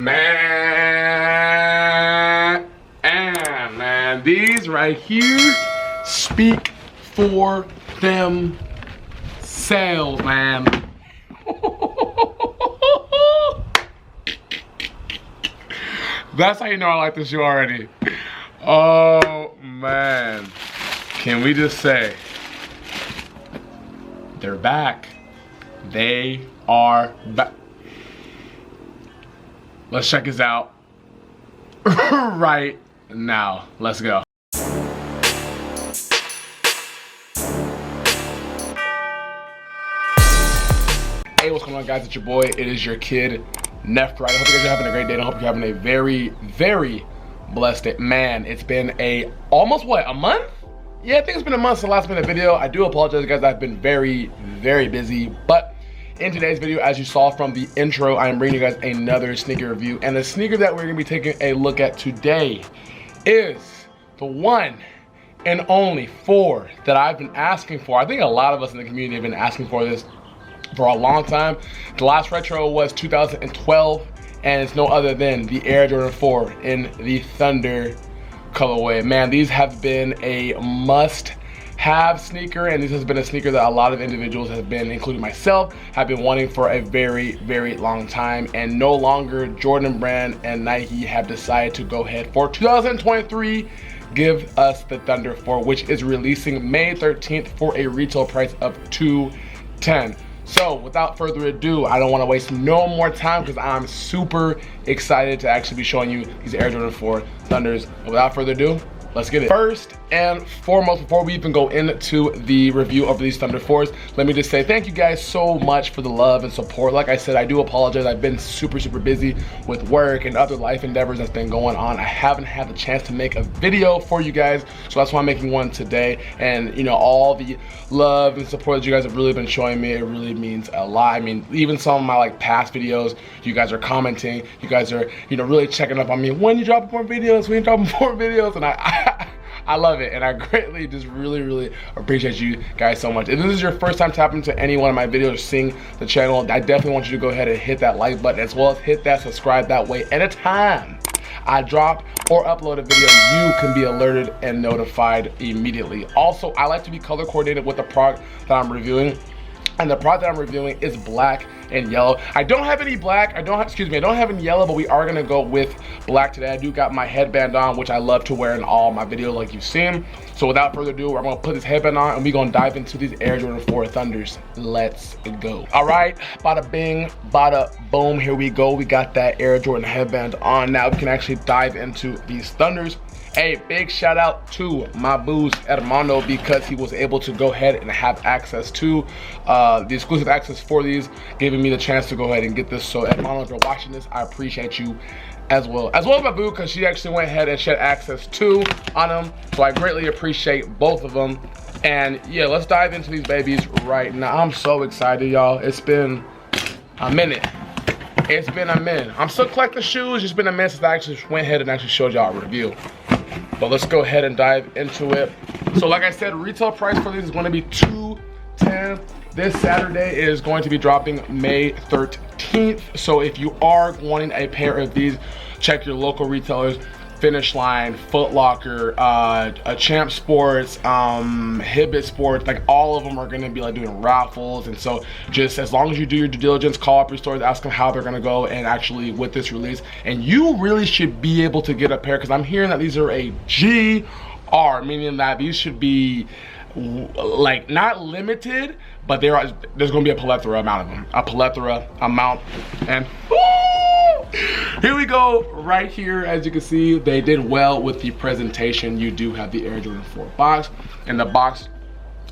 Man, these right here speak for themselves, man. That's how you know I like this shoe already. Oh man, can we just say they're back? They are back. Let's check this out right now. Let's go. Hey, what's going on, guys? It's your boy. It is your kid, Neft. Right? I hope you guys are having a great day. I hope you're having a very, very blessed day. Man, it's been almost what, a month? Yeah, I think it's been a month since the last minute video. I do apologize, guys. I've been very, very busy, but in today's video, as you saw from the intro, I am bringing you guys another sneaker review. And the sneaker that we're gonna be taking a look at today is the one and only four that I've been asking for. I think a lot of us in the community have been asking for this for a long time. The last retro was 2012, and it's no other than the Air Jordan 4 in the Thunder colorway. Man, these have been a must-have sneaker, and this has been a sneaker that a lot of individuals have been, including myself, have been wanting for a very, very long time. And no longer Jordan Brand and Nike have decided to go ahead for 2023 give us the Thunder 4, which is releasing May 13th for a retail price of $210. So without further ado, I don't want to waste no more time because I'm super excited to actually be showing you these Air Jordan 4 Thunders. And without further ado, let's get it. First and foremost, before we even go into the review of these Thunder 4s, let me just say thank you guys so much for the love and support. Like I said, I do apologize. I've been super busy with work and other life endeavors that's been going on. I haven't had the chance to make a video for you guys, so that's why I'm making one today. And you know, all the love and support that you guys have really been showing me, it really means a lot. I mean, even some of my past videos, you guys are commenting, you guys are, you know, really checking up on me. When you dropping more videos, when you dropping more videos, and I love it, and I greatly just really appreciate you guys so much. If this is your first time tapping into any one of my videos or seeing the channel, I definitely want you to go ahead and hit that like button, as well as hit that subscribe. That way, anytime I drop or upload a video, you can be alerted and notified immediately. Also, I like to be color coordinated with the product that I'm reviewing. And the product that I'm reviewing is black and yellow. I don't have any black, I don't have any yellow, but we are gonna go with black today. I do got my headband on, which I love to wear in all my videos like you've seen. So without further ado, I'm gonna put this headband on and we're gonna dive into these Air Jordan 4 Thunders. Let's go. All right, bada bing, bada boom, here we go. We got that Air Jordan headband on. Now we can actually dive into these Thunders. Hey, big shout out to my boost Armando, because he was able to go ahead and have access to the exclusive access for these, giving me the chance to go ahead and get this. So Armando, if you're watching this, I appreciate you as well as my boo, because she actually went ahead and shared access to on them. So I greatly appreciate both of them. And yeah, let's dive into these babies right now. I'm so excited, y'all. It's been a minute. It's been a minute. I'm still collecting shoes. It's been a minute since I actually went ahead and actually showed y'all a review. But let's go ahead and dive into it. So like I said, retail price for these is going to be $210. This Saturday is going to be dropping May 13th. So if you are wanting a pair of these, check your local retailers. Finish Line, Foot Locker, Champ Sports, Hibbett Sports, like all of them are gonna be doing raffles. And so just as long as you do your due diligence, call up your stores, ask them how they're gonna go and actually with this release. And you really should be able to get a pair, because I'm hearing that these are a GR, meaning that these should be not limited, but there's gonna be a plethora amount of them, and here we go. Right here, as you can see, they did well with the presentation. You do have the Air Jordan 4 box, and the box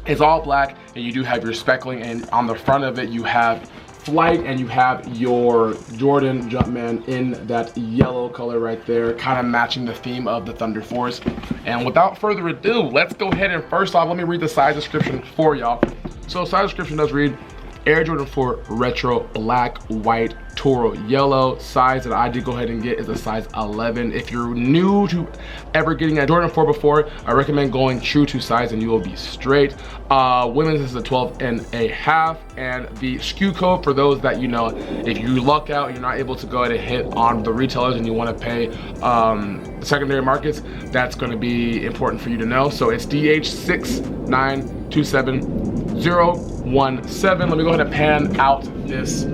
is all black, and you do have your speckling, and on the front of it you have Flight, and you have your Jordan Jumpman in that yellow color right there, kind of matching the theme of the Thunder 4s. And without further ado, let's go ahead and first off, let me read the size description for y'all. So size description does read Air Jordan 4 Retro Black, White, Toro yellow. Size that I did go ahead and get is a size 11. If you're new to ever getting a Jordan 4 before, I recommend going true to size and you will be straight. Women's is a 12.5, and the SKU code for those that, you know, if you luck out, you're not able to go ahead and hit on the retailers and you want to pay the secondary markets, that's going to be important for you to know. So it's DH6927017. Let me go ahead and pan out this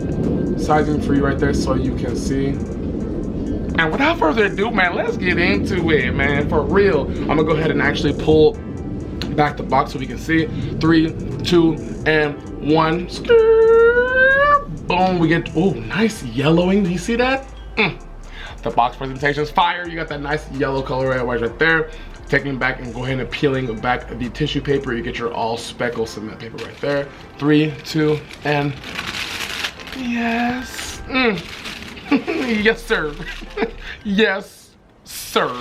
sizing for you right there so you can see. And without further ado, man, let's get into it, man. For real, I'm gonna go ahead and actually pull back the box so we can see. 3, 2, and 1. Boom, we get, oh, nice yellowing. Do you see that? The box presentation is fire. You got that nice yellow color right there. Taking back and go ahead and peeling back the tissue paper, you get your all speckle cement paper right there. 3, 2, and yes. Yes, sir. Yes, sir.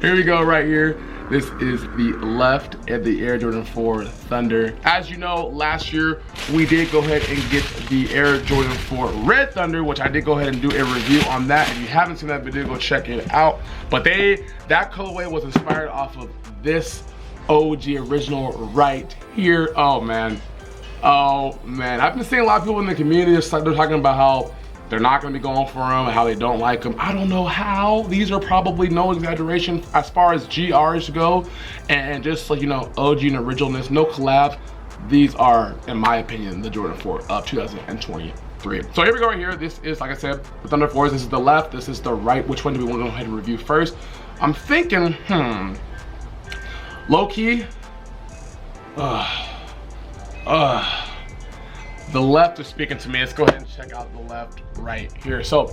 Here we go right here. This is the left at the Air Jordan 4 Thunder. As you know, last year we did go ahead and get the Air Jordan 4 Red Thunder, which I did go ahead and do a review on that. If you haven't seen that video, go check it out. But that colorway was inspired off of this OG original right here. Oh man, I've been seeing a lot of people in the community, they're talking about how they're not going to be going for them and how they don't like them. I don't know how. These are probably no exaggeration as far as GRs go, and just like, you know, OG and originalness, no collab. These are, in my opinion, the Jordan 4 of 2023. So here we go right here. This is, like I said, the Thunder 4s. This is the left, this is the right. Which one do we want to go ahead and review first? I'm thinking, low-key, the left is speaking to me. Let's go ahead and check out the left right here. So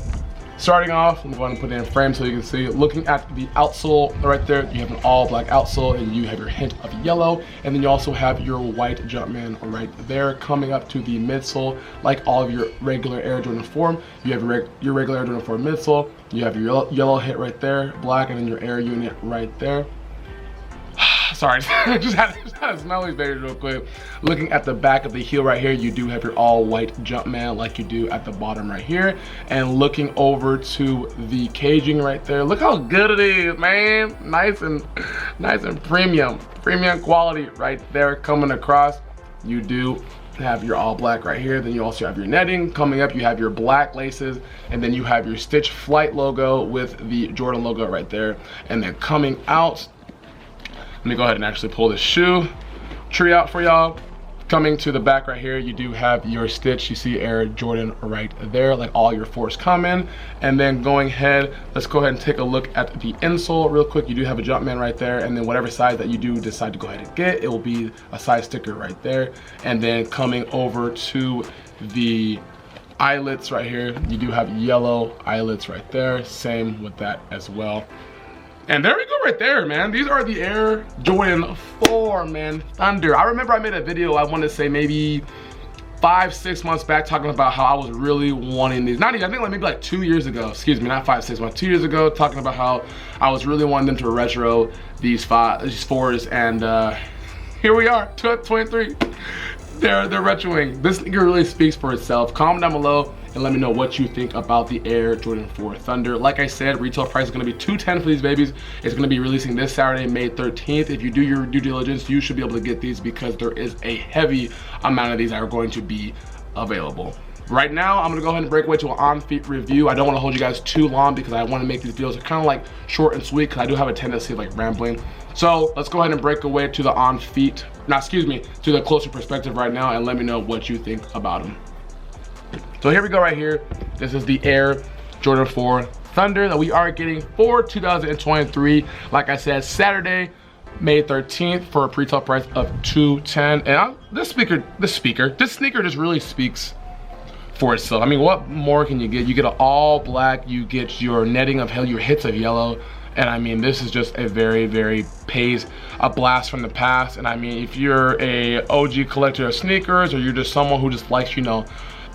starting off, I'm going to put it in frame so you can see. Looking at the outsole right there, you have an all black outsole and you have your hint of yellow, and then you also have your white Jumpman right there. Coming up to the midsole, like all of your regular Air Jordan 4, you have your regular Air Jordan 4 midsole, you have your yellow hit right there, black, and then your Air unit right there. Sorry, just had to smell these babies real quick. Looking at the back of the heel right here, you do have your all white Jumpman like you do at the bottom right here. And looking over to the caging right there, look how good it is, man. Nice and premium quality right there coming across. You do have your all black right here. Then you also have your netting. Coming up, you have your black laces, and then you have your Stitch Flight logo with the Jordan logo right there. And then coming out, let me go ahead and actually pull this shoe tree out for y'all. Coming to the back right here, you do have your Stitch. You see Air Jordan right there, like all your 4s come in. And then going ahead, let's go ahead and take a look at the insole real quick. You do have a Jumpman right there, and then whatever size that you do decide to go ahead and get, it will be a size sticker right there. And then coming over to the eyelets right here, you do have yellow eyelets right there. Same with that as well. And there we go right there, man. These are the Air Jordan 4, man, Thunder. I remember I made a video, I want to say maybe 5-6 months back, talking about how I was really wanting these. Not even, I think like maybe like 2 years ago, excuse me, not 5-6 months, 2 years ago, talking about how I was really wanting them to retro these 4s, and here we are, 2023. They're retroing. This sneaker really speaks for itself. Comment down below and let me know what you think about the Air Jordan 4 Thunder. Like I said, retail price is going to be $210 for these babies. It's going to be releasing this Saturday, May 13th. If you do your due diligence, you should be able to get these because there is a heavy amount of these that are going to be available. Right now, I'm gonna go ahead and break away to an on-feet review. I don't wanna hold you guys too long because I wanna make these videos kind of like short and sweet because I do have a tendency of like rambling. So let's go ahead and break away to the on-feet, to the closer perspective right now, and let me know what you think about them. So here we go right here. This is the Air Jordan 4 Thunder that we are getting for 2023. Like I said, Saturday, May 13th for a pre-tail price of $210. And this sneaker just really speaks for itself. I mean, what more can you get? You get an all black, you get your netting of your hits of yellow, and I mean, this is just a very a blast from the past. And I mean, if you're a OG collector of sneakers, or you're just someone who just likes, you know,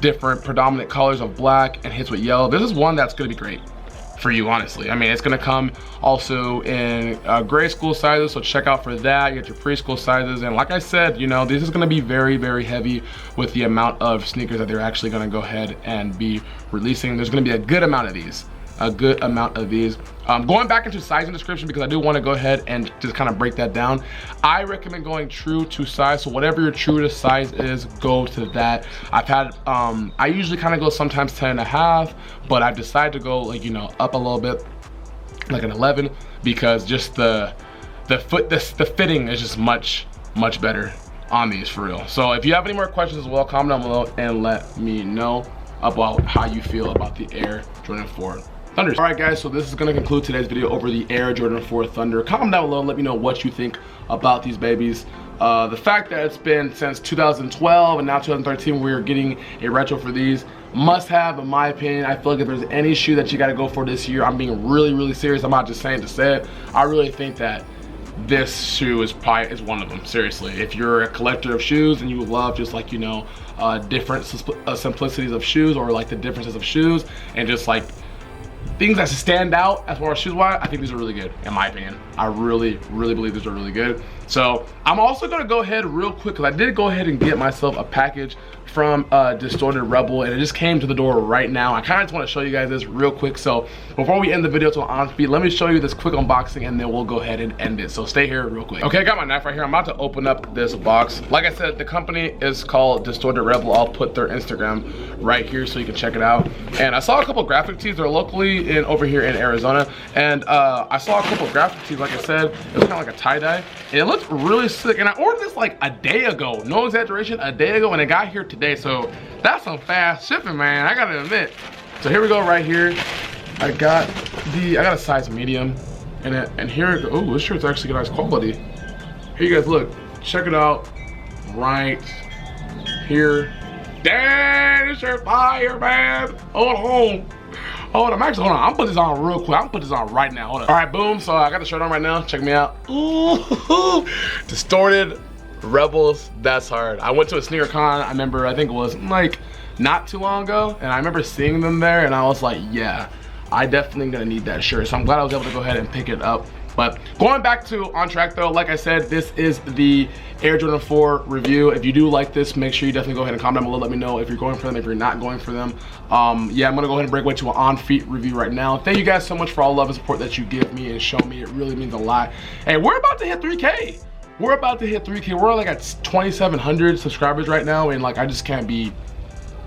different predominant colors of black and hits with yellow, this is one that's gonna be great for you, honestly. I mean, it's gonna come also in grade school sizes, so check out for that. You get your preschool sizes, and like I said, you know, this is gonna be very, very heavy with the amount of sneakers that they're actually gonna go ahead and be releasing. There's gonna be a good amount of these. Going back into sizing description, because I do want to go ahead and just kind of break that down. I recommend going true to size, so whatever your true to size is, go to that. I've had I usually kind of go sometimes 10.5, but I've decided to go, like, you know, up a little bit, like an 11, because just the fitting is just much better on these, for real. So if you have any more questions as well, comment down below and let me know about how you feel about the Air Jordan 4 Thunders. All right, guys, so this is gonna conclude today's video over the Air Jordan 4 Thunder. Comment down below and let me know what you think about these babies. The fact that it's been since 2012 and now 2013 we're getting a retro for these, must have, in my opinion. I feel like if there's any shoe that you gotta go for this year, I'm being really serious. I'm not just saying to say it. I really think that this shoe is one of them, seriously. If you're a collector of shoes and you love just, like, you know, different simplicities of shoes, or like the differences of shoes and just like things that stand out as far as shoes wise, I think these are really good, in my opinion. I really believe these are really good. So I'm also gonna go ahead real quick, because I did go ahead and get myself a package from Distorted Rebel, and it just came to the door right now. I kind of just want to show you guys this real quick. So before we end the video to on feet, let me show you this quick unboxing, and then we'll go ahead and end it. So stay here real quick. Okay, I got my knife right here. I'm about to open up this box. Like I said, the company is called Distorted Rebel. I'll put their Instagram right here so you can check it out. And I saw a couple graphic tees. They're locally over here in Arizona, and I saw a couple graphic tees. Like I said, it was kind of like a tie-dye, and it looked really sick. And I ordered this like a day ago, no exaggeration, a day ago, and it got here today. So that's some fast shipping, man, I gotta admit. So here we go right here. I got a size medium, and here, oh, this shirt's actually nice quality. Here you guys look, check it out right here. Dang, this shirt fire, man. Hold on. Hold on, hold on. I'm putting this on real quick. I'm putting this on right now. Hold on. All right, boom. So I got the shirt on right now. Check me out. Ooh, Distorted Rebels. That's hard. I went to a sneaker con. I remember, I think it was like not too long ago, and I remember seeing them there, and I was like, yeah, I definitely gonna need that shirt. So I'm glad I was able to go ahead and pick it up. But going back to on track though, like I said, this is the Air Jordan 4 review. If you do like this, make sure you definitely go ahead and comment down below. Let me know if you're going for them, if you're not going for them. Yeah, I'm gonna go ahead and break away to an on feet review right now. Thank you guys so much for all the love and support that you give me and show me. It really means a lot. And we're about to hit 3K. We're about to hit 3K. We're like at 2,700 subscribers right now, and like I just can't be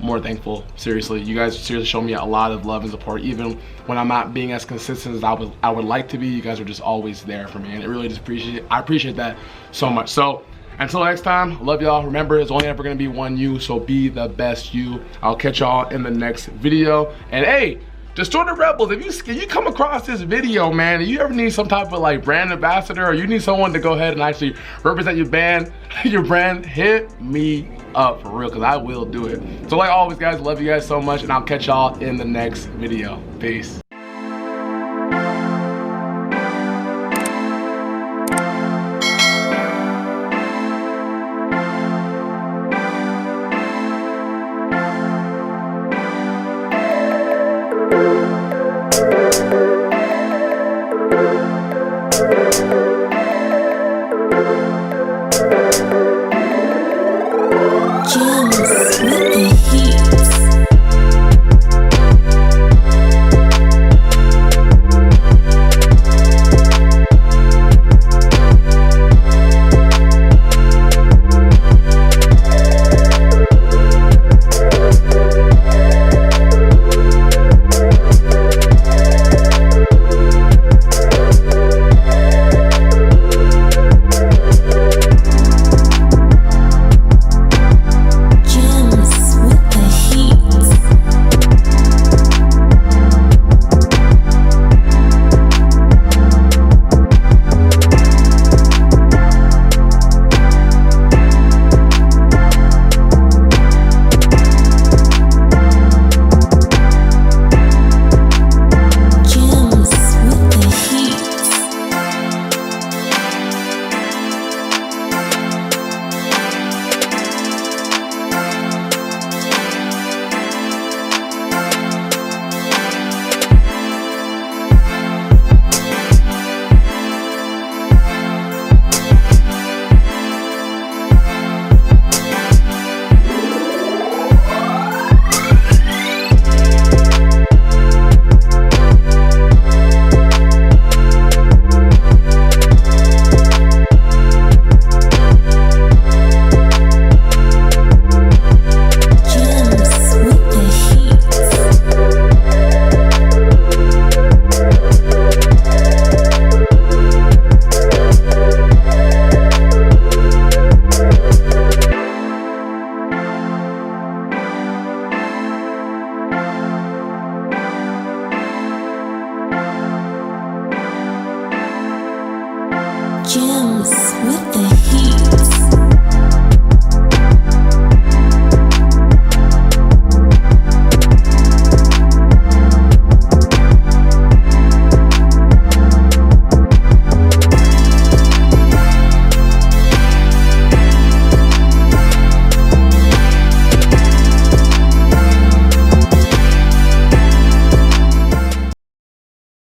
more thankful. Seriously, you guys seriously show me a lot of love and support, even when I'm not being as consistent as I would like to be. You guys are just always there for me, and it really just I appreciate that so much. So until next time, love y'all. Remember, it's only ever gonna be one you, so be the best you. I'll catch y'all in the next video. And hey, Distorted Rebels, if you come across this video, man, and you ever need some type of like brand ambassador, or you need someone to go ahead and actually represent your brand, hit me up for real, because I will do it. So like always, guys, love you guys so much, and I'll catch y'all in the next video. Peace. you.